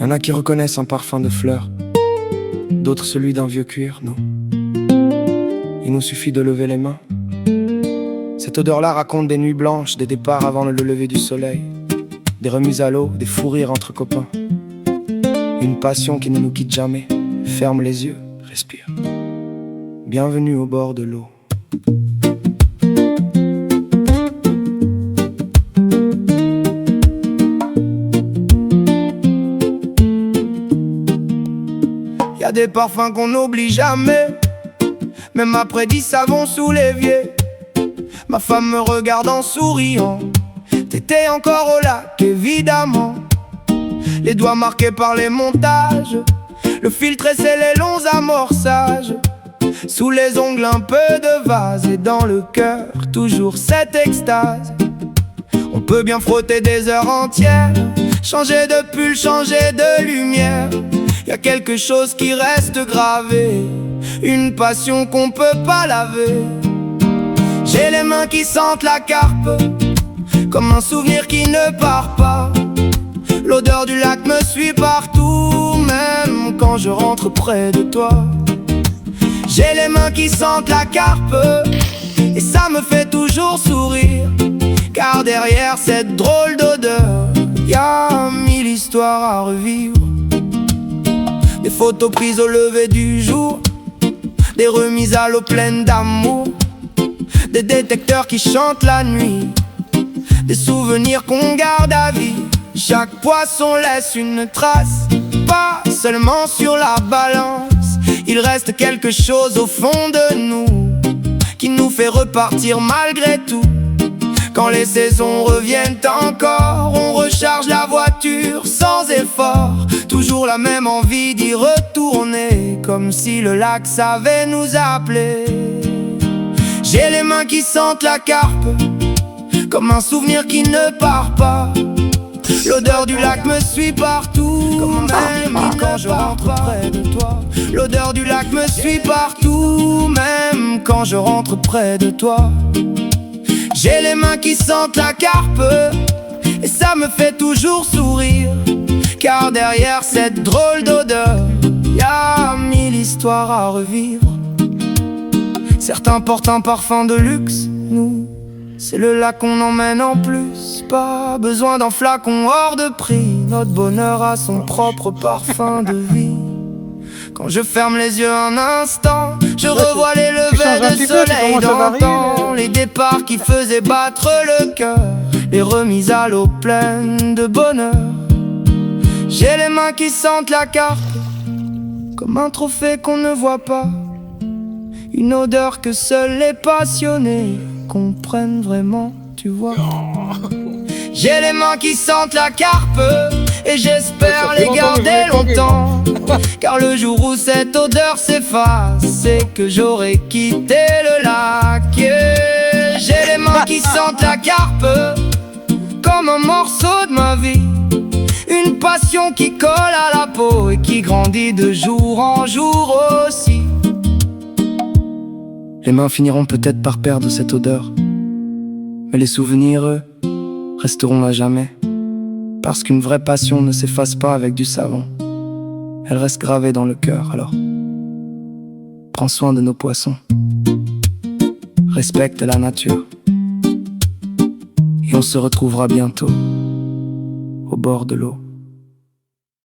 en a qui reconnaissent un parfum de fleurs, d'autres celui d'un vieux cuir, nous. Il nous suffit de lever les mains. Cette odeur-là raconte des nuits blanches, des départs avant le lever du soleil, des remises à l'eau, des fous rires entre copains. Une passion qui ne nous quitte jamais. Ferme les yeux, respire. Bienvenue au bord de l'eau. Y'a des parfums qu'on n'oublie jamais, même après 10 savons sous l'évier. Ma femme me regarde en souriant. T'étais encore au lac, évidemment. Les doigts marqués par les montages, le filtre et les longs amorçages. Sous les ongles un peu de vase, et dans le cœur toujours cette extase. On peut bien frotter des heures entières, changer de pull, changer de lumière. Y'a quelque chose qui reste gravé, une passion qu'on peut pas laver. J'ai les mains qui sentent la carpe, comme un souvenir qui ne part pas. L'odeur du lac me suit partout, même quand je rentre près de toi. J'ai les mains qui sentent la carpe, et ça me fait toujours sourire. Car derrière cette drôle d'odeur, y'a 1000 histoires à revivre. Des photos prises au lever du jour, des remises à l'eau pleines d'amour, des détecteurs qui chantent la nuit, des souvenirs qu'on garde à vie. Chaque poisson laisse une trace, pas seulement sur la balance. Il reste quelque chose au fond de nous, qui nous fait repartir malgré tout. Quand les saisons reviennent encore, on recharge la voiture sans effort. Toujours la même envie d'y retourner, comme si le lac savait nous appeler. J'ai les mains qui sentent la carpe, comme un souvenir qui ne part pas. L'odeur du lac me suit partout, même quand je rentre près de toi. L'odeur du lac me suit partout, même quand je rentre près de toi. J'ai les mains qui sentent la carpe, et ça me fait toujours sourire. Car derrière cette drôle d'odeur, y'a 1000 histoires à revivre. Certains portent un parfum de luxe, nous, c'est le lac qu'on emmène en plus. Pas besoin d'un flacon hors de prix, notre bonheur a son propre parfum de vie. Quand je ferme les yeux un instant, je revois les levers de soleil d'antan, les départs qui faisaient battre le cœur, les remises à l'eau pleines de bonheur. J'ai les mains qui sentent la carte, comme un trophée qu'on ne voit pas, une odeur que seuls les passionnés comprennent vraiment, tu vois. J'ai les mains qui sentent la carpe, et j'espère les garder longtemps. Car le jour où cette odeur s'efface, c'est que j'aurai quitté le lac. J'ai les mains qui sentent la carpe, comme un morceau de ma vie, une passion qui colle à la peau et qui grandit de jour en jour aussi. Les mains finiront peut-être par perdre cette odeur, mais les souvenirs, eux, resteront à jamais. Parce qu'une vraie passion ne s'efface pas avec du savon, elle reste gravée dans le cœur. Alors, prends soin de nos poissons, respecte la nature, et on se retrouvera bientôt au bord de l'eau.